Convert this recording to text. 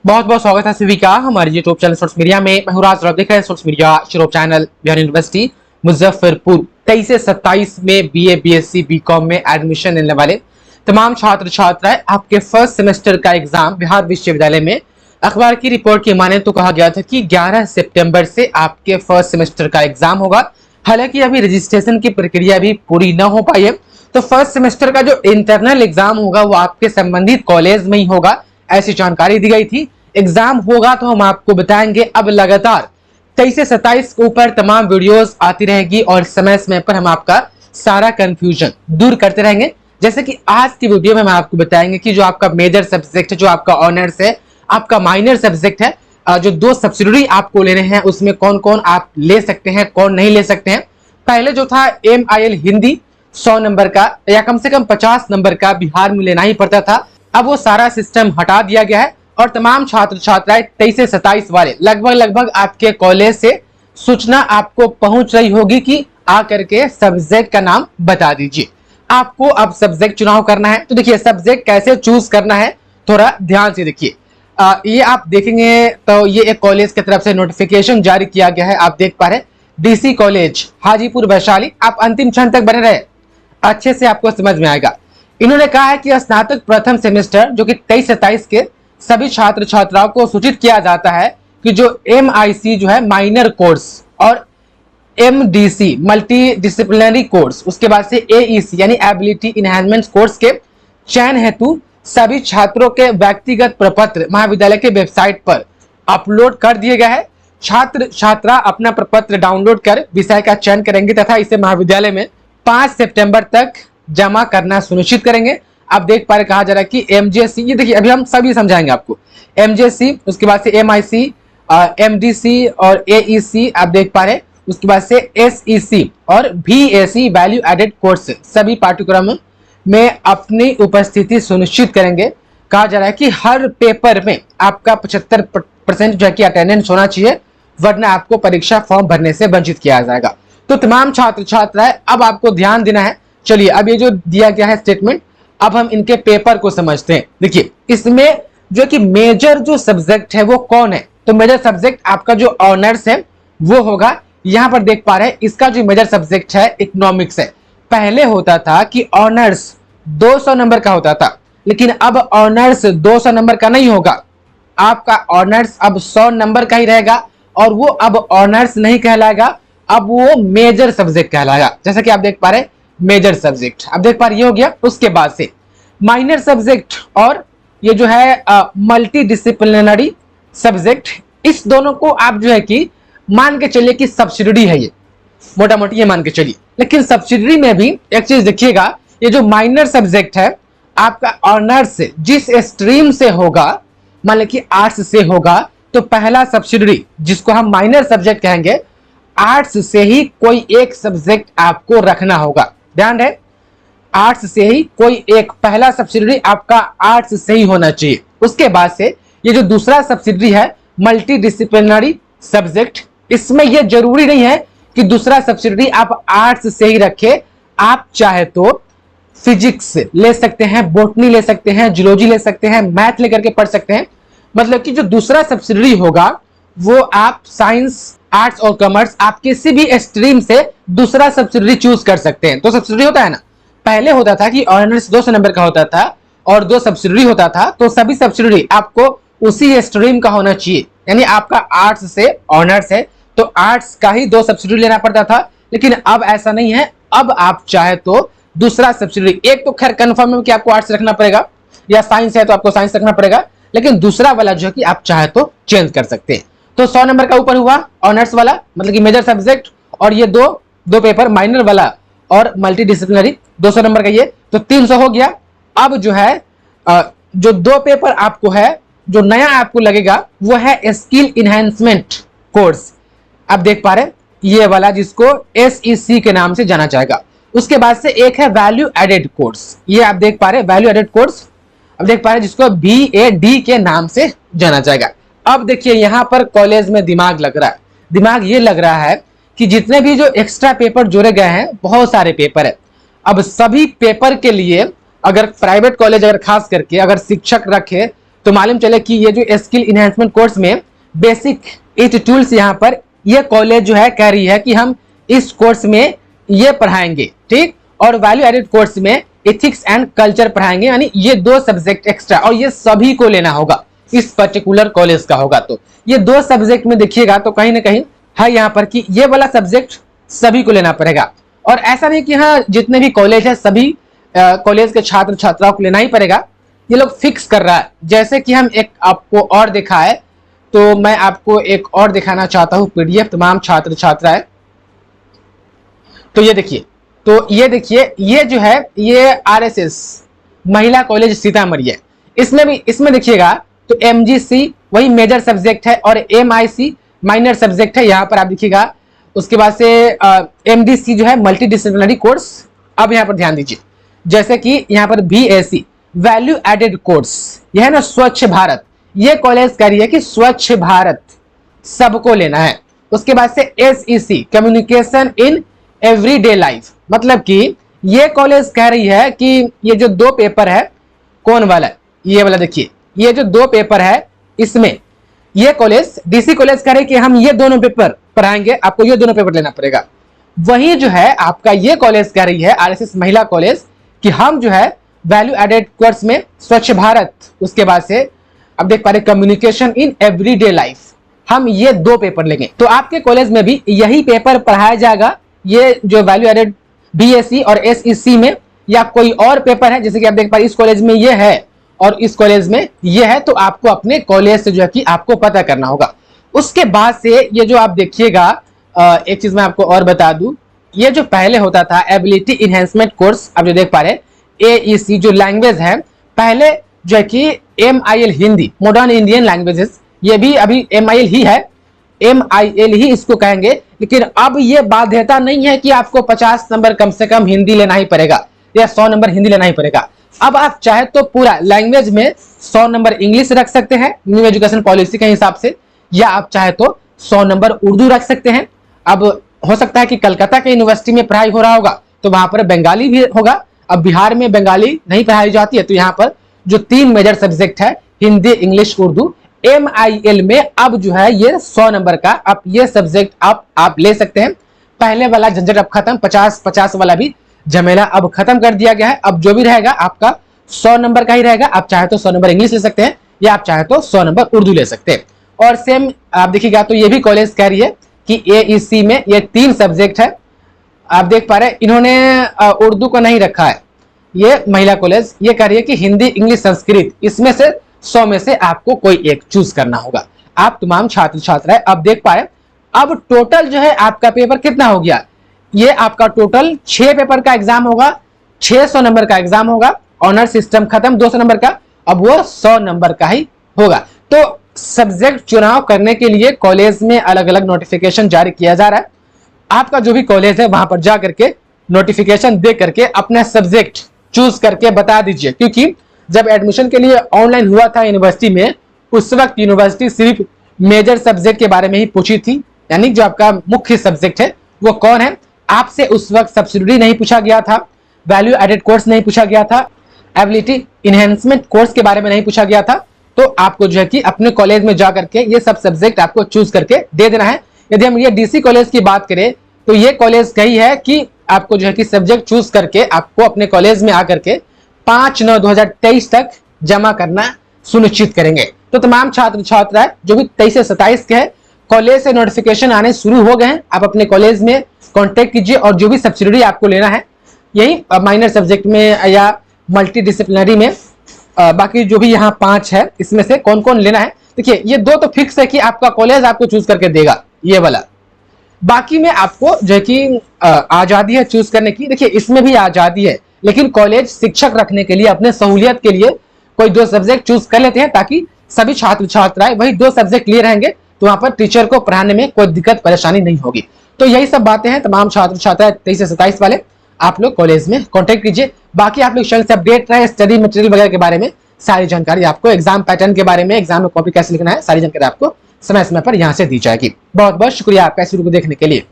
बहुत बहुत स्वागत है सभी का हमारे यूट्यूब चैनल सोर्स मीडिया में। मैं हूं राज, देख रहे हैं source media YouTube channel. Bihar university Muzaffarpur 23 से 27 में बीए बीएससी बीकॉम में एडमिशन लेने वाले तमाम छात्र छात्राएं आपके फर्स्ट सेमेस्टर का एग्जाम बिहार विश्वविद्यालय में अखबार की रिपोर्ट की माने तो कहा गया था कि 11 सितंबर से आपके फर्स्ट सेमेस्टर का एग्जाम होगा। हालांकि अभी रजिस्ट्रेशन की प्रक्रिया भी पूरी न हो पाई है, तो फर्स्ट सेमेस्टर का जो इंटरनल एग्जाम होगा वो आपके संबंधित कॉलेज में ही होगा, ऐसी जानकारी दी गई थी। एग्जाम होगा तो हम आपको बताएंगे। अब लगातार 23 से 27 के ऊपर तमाम वीडियोस आती रहेगी और समय समय पर हम आपका सारा कंफ्यूजन दूर करते रहेंगे। जैसे कि आज की वीडियो में हम आपको बताएंगे कि जो आपका मेजर सब्जेक्ट है, जो आपका ऑनर्स है, आपका माइनर सब्जेक्ट है, जो दो सब्सिडरी आपको लेने हैं उसमें कौन कौन आप ले सकते हैं, कौन नहीं ले सकते हैं। पहले जो था MIL हिंदी 100 नंबर का या कम से कम 50 नंबर का बिहार में लेना ही पड़ता था। अब वो सारा सिस्टम हटा दिया गया है और तमाम छात्र छात्राएं 23 से 27 वाले लगभग आपके कॉलेज से सूचना आपको पहुंच रही होगी कि आकर के सब्जेक्ट का नाम बता दीजिए। आपको अब सब्जेक्ट चुनाव करना है, तो देखिए सब्जेक्ट कैसे चूज करना है थोड़ा ध्यान से देखिए। ये आप देखेंगे तो ये एक कॉलेज की तरफ से नोटिफिकेशन जारी किया गया है, आप देख पा रहे DC कॉलेज हाजीपुर वैशाली। आप अंतिम क्षण तक बने रहे, अच्छे से आपको समझ में आएगा। इन्होंने कहा है कि स्नातक प्रथम सेमेस्टर जो कि 23-27 के सभी छात्र छात्राओं को सूचित किया जाता है कि जो MIC जो है माइनर कोर्स और MDC मल्टी डिसिप्लिनरी कोर्स, उसके बाद से AEC यानी एबिलिटी इनहैंसमेंट कोर्स के चयन हेतु सभी छात्रों के व्यक्तिगत प्रपत्र महाविद्यालय के वेबसाइट पर अपलोड कर दिए गए हैं। छात्र छात्रा अपना प्रपत्र डाउनलोड कर विषय का चयन करेंगे तथा इसे महाविद्यालय में 5 सितंबर तक जमा करना सुनिश्चित करेंगे। आप देख पा रहे कहा जा रहा है कि MJC, ये देखिए अभी हम सभी समझाएंगे आपको। MJC, उसके बाद से MIC, MDC और AEC आप देख पा रहे, उसके बाद से SEC और VAC वैल्यू एडेड कोर्स सभी पाठ्यक्रमों में अपनी उपस्थिति सुनिश्चित करेंगे। कहा जा रहा है कि हर पेपर में आपका 75% जो है कि अटेंडेंस होना चाहिए, वरना आपको परीक्षा फॉर्म भरने से वंचित किया जाएगा। तो तमाम छात्र छात्राएं अब आपको ध्यान देना है। चलिए अब ये जो दिया गया है स्टेटमेंट, अब हम इनके पेपर को समझते हैं। देखिए इसमें जो कि मेजर जो सब्जेक्ट है वो कौन है, तो मेजर सब्जेक्ट आपका जो ऑनर्स है वो होगा। यहां पर देख पा रहे हैं इसका जो मेजर सब्जेक्ट है इकोनॉमिक्स है। पहले होता था कि ऑनर्स 200 नंबर का होता था, लेकिन अब ऑनर्स 200 नंबर का नहीं होगा। आपका ऑनर्स अब 100 नंबर का ही रहेगा और वो अब ऑनर्स नहीं कहलाएगा, अब वो मेजर सब्जेक्ट कहलाएगा। जैसा कि आप देख पा रहे मेजर सब्जेक्ट, आप देख पा रहे ये हो गया। उसके बाद से माइनर सब्जेक्ट और ये जो है मल्टी डिसिप्लिनरी सब्जेक्ट, इस दोनों को आप जो है कि मान के चलिए कि सब्सिडरी है, ये मोटा मोटी ये मान के चलिए। लेकिन सब्सिडरी में भी एक चीज देखिएगा, ये जो माइनर सब्जेक्ट है आपका ऑनर्स जिस स्ट्रीम से होगा, मान लीजिए कि आर्ट्स से होगा, तो पहला सब्सिडरी जिसको हम माइनर सब्जेक्ट कहेंगे, आर्ट्स से ही कोई एक सब्जेक्ट आपको रखना होगा। ध्यान है, आर्ट्स से ही कोई एक पहला सब्सिडरी आपका आर्ट्स से ही होना चाहिए। उसके बाद से ये जो दूसरा सब्सिडरी है मल्टी डिसिप्लिनरी सब्जेक्ट, इसमें यह जरूरी नहीं है कि दूसरा सब्सिडरी आप आर्ट्स से ही रखे। आप चाहे तो फिजिक्स ले सकते हैं, बॉटनी ले सकते हैं, जूलॉजी ले सकते हैं, मैथ लेकर के पढ़ सकते हैं। मतलब कि जो दूसरा सब्सिडरी होगा वो आप साइंस, आर्ट्स और कॉमर्स, आप किसी भी स्ट्रीम से दूसरा सब्सिडरी चूज कर सकते हैं। तो सब्सिडरी होता है ना, पहले होता था कि ऑनर्स 200 नंबर का होता था और 2 सब्सिडरी होता था, तो सभी सब्सिडरी आपको उसी स्ट्रीम का होना चाहिए। यानी आपका आर्ट्स से ऑनर्स है तो आर्ट्स का ही 2 सब्सिडरी लेना पड़ता था, लेकिन अब ऐसा नहीं है। अब आप चाहे तो दूसरा सब्सिडरी, एक तो खैर कंफर्म है कि आपको आर्ट्स रखना पड़ेगा, या साइंस है तो आपको साइंस रखना पड़ेगा, लेकिन दूसरा वाला जो है कि आप चाहे तो चेंज कर सकते हैं। तो 100 नंबर का ऊपर हुआ ऑनर्स वाला, मतलब कि मेजर सब्जेक्ट, और ये दो पेपर माइनर वाला और मल्टी डिसिप्लिनरी 200 नंबर का, ये तो 300 हो गया। अब जो है जो 2 पेपर आपको है, जो नया आपको लगेगा वो है स्किल इनहैंसमेंट कोर्स। आप देख पा रहे ये वाला जिसको SEC के नाम से जाना जाएगा। उसके बाद से एक है वैल्यू एडेड कोर्स, ये आप देख पा रहे वैल्यू एडेड कोर्स, अब देख पा रहे जिसको VAD के नाम से जाना जाएगा। अब देखिए यहां पर कॉलेज में दिमाग लग रहा है। दिमाग ये लग रहा है कि जितने भी जो एक्स्ट्रा पेपर जोड़े गए हैं, बहुत सारे पेपर है, अब सभी पेपर के लिए अगर प्राइवेट कॉलेज अगर खास करके अगर शिक्षक रखे तो मालूम चले कि ये जो स्किल इनहेंसमेंट कोर्स में बेसिक 8 टूल्स यहाँ पर ये कॉलेज जो है कह रही है कि हम इस कोर्स में ये पढ़ाएंगे, ठीक। और वैल्यू एडेड कोर्स में एथिक्स एंड कल्चर पढ़ाएंगे, यानी ये 2 सब्जेक्ट एक्स्ट्रा, और ये सभी को लेना होगा, इस पर्टिकुलर कॉलेज का होगा। तो ये 2 सब्जेक्ट में देखिएगा तो कहीं ना कहीं है यहाँ पर कि ये वाला सब्जेक्ट सभी को लेना पड़ेगा। और ऐसा नहीं कि हाँ जितने भी कॉलेज है सभी कॉलेज के छात्र छात्राओं को लेना ही पड़ेगा, ये लोग फिक्स कर रहा है। जैसे कि हम एक आपको और दिखा है, तो मैं आपको एक और दिखाना चाहता हूँ पीडीएफ तमाम छात्र छात्राएं। तो ये देखिए, तो ये देखिए, ये जो है ये आरएसएस महिला कॉलेज सीतामढ़ी है। इसमें देखिएगा तो एमजीसी वही मेजर सब्जेक्ट है और एमआईसी माइनर सब्जेक्ट है, यहाँ पर आप देखिएगा। उसके बाद से एमडीसी जो है मल्टी डिसिप्लिनरी कोर्स। अब यहाँ पर ध्यान दीजिए, जैसे कि यहाँ पर बीएससी वैल्यू एडेड कोर्स, यह है ना स्वच्छ भारत, ये कॉलेज कह रही है कि स्वच्छ भारत सबको लेना है। उसके बाद से SEC communication in everyday life, मतलब कि ये कॉलेज कह रही है कि ये जो 2 पेपर है, कौन वाला, ये वाला देखिए, ये जो 2 पेपर है इसमें ये कॉलेज डीसी कॉलेज कह रही है कि हम ये दोनों पेपर पढ़ाएंगे, आपको ये दोनों पेपर लेना पड़ेगा। वही जो है आपका ये कॉलेज कह रही है आरएसएस महिला कॉलेज कि हम जो है वैल्यू एडेड कोर्स में स्वच्छ भारत, उसके बाद से अब देख पा रहे कम्युनिकेशन इन एवरीडे लाइफ, हम ये 2 पेपर लेंगे। तो आपके कॉलेज में भी यही पेपर पढ़ाया जाएगा, ये जो वैल्यू एडेड बीएससी और एसईसी में, या कोई और पेपर है, जैसे कि आप देख पा रहे इस कॉलेज में ये है और इस कॉलेज में ये है, तो आपको अपने कॉलेज से जो है कि आपको पता करना होगा। उसके बाद से ये जो आप देखिएगा, एक चीज मैं आपको और बता दूं, ये जो पहले होता था एबिलिटी इनहेंसमेंट कोर्स, आप जो देख पा रहे एईसी जो लैंग्वेज है, पहले जो है कि MIL Hindi modern Indian languages, ये भी अभी MIL ही है, MIL ही इसको कहेंगे। लेकिन अब ये बाध्यता नहीं है कि आपको 50 नंबर कम से कम हिंदी लेना ही पड़ेगा या 100 नंबर हिंदी लेना ही पड़ेगा। अब आप चाहे तो पूरा लैंग्वेज में 100 नंबर इंग्लिश रख सकते हैं न्यू एजुकेशन पॉलिसी के हिसाब से, या आप चाहे तो 100 नंबर उर्दू रख सकते हैं। अब हो सकता है कि कलकत्ता के यूनिवर्सिटी में पढ़ाई हो रहा होगा तो वहां पर बंगाली भी होगा, अब बिहार में बंगाली नहीं पढ़ाई जाती है, तो यहाँ पर जो 3 मेजर सब्जेक्ट है हिंदी इंग्लिश उर्दू, MIL में अब जो है ये 100 नंबर का अब ये सब्जेक्ट आप ले सकते हैं। पहले वाला झंझट अब खत्म, 50-50 वाला भी झमेला अब खत्म कर दिया गया है। अब जो भी रहेगा आपका 100 नंबर का ही रहेगा। आप चाहे तो 100 नंबर इंग्लिश ले सकते हैं या आप चाहे तो 100 नंबर उर्दू ले सकते हैं। और सेम आप देखिएगा तो ये भी कॉलेज कह रही है कि AEC में ये 3 सब्जेक्ट है। आप देख पा रहे हैं इन्होंने उर्दू को नहीं रखा है, ये महिला कॉलेज ये कह रही है कि हिंदी इंग्लिश संस्कृत, इसमें से 100 में से आपको कोई एक चूज करना होगा। आप तमाम छात्र छात्राएं अब देख पा रहे, अब टोटल जो है आपका पेपर कितना हो गया, ये आपका टोटल 6 पेपर का एग्जाम होगा, 600 नंबर का एग्जाम होगा। ऑनर सिस्टम खत्म 200 नंबर का, अब वो 100 नंबर का ही होगा। तो सब्जेक्ट चुनाव करने के लिए कॉलेज में अलग अलग नोटिफिकेशन जारी किया जा रहा है। आपका जो भी कॉलेज है वहां पर जा करके नोटिफिकेशन दे करके अपना सब्जेक्ट चूज करके बता दीजिए, क्योंकि जब एडमिशन के लिए ऑनलाइन हुआ था यूनिवर्सिटी में, उस वक्त यूनिवर्सिटी सिर्फ मेजर सब्जेक्ट के बारे में ही पूछी थी, यानी जो आपका मुख्य सब्जेक्ट है वो कौन है। आपसे उस वक्त सब्सिडी नहीं पूछा गया था, वैल्यू एडेड कोर्स नहीं पूछा गया था, एबिलिटी इनहेंसमेंट कोर्स के बारे में नहीं पूछा गया था। तो आपको जो है कि अपने कॉलेज में जाकर के ये सब सब्जेक्ट आपको चूज करके दे देना है। यदि हम ये डीसी कॉलेज की बात करें तो ये कॉलेज कही है कि आपको जो है कि सब्जेक्ट चूज करके आपको अपने कॉलेज में आकर के 5/9/2023 तक जमा करना सुनिश्चित करेंगे। तो तमाम छात्र छात्राएं जो भी 23 से 27 के हैं, कॉलेज से नोटिफिकेशन आने शुरू हो गए हैं, आप अपने कॉलेज में कांटेक्ट कीजिए और जो भी सब्सिडी आपको लेना है यही माइनर सब्जेक्ट में या मल्टी डिसिप्लिनरी में, बाकी जो भी यहाँ 5 है इसमें से कौन कौन लेना है। देखिए ये 2 तो फिक्स है कि आपका कॉलेज आपको चूज करके देगा ये वाला, बाकी में आपको जो है कि आजादी है चूज करने की। देखिए इसमें भी आजादी है, लेकिन कॉलेज शिक्षक रखने के लिए अपने सहूलियत के लिए कोई 2 सब्जेक्ट चूज कर लेते हैं ताकि सभी छात्र छात्राएं वही 2 सब्जेक्ट लिए रहेंगे, तो वहां पर टीचर को पढ़ाने में कोई दिक्कत परेशानी नहीं होगी। तो यही सब बातें हैं तमाम छात्र छात्राएं 23 से 27 वाले, आप लोग कॉलेज में कांटेक्ट कीजिए। बाकी आप लोग चैनल से अपडेट रहे स्टडी मटेरियल वगैरह के बारे में, सारी जानकारी आपको एग्जाम पैटर्न के बारे में, एग्जाम में कॉपी कैसे लिखना है, सारी जानकारी आपको समय समय पर यहाँ से दी जाएगी। बहुत बहुत शुक्रिया आपका इस वीडियो को देखने के लिए।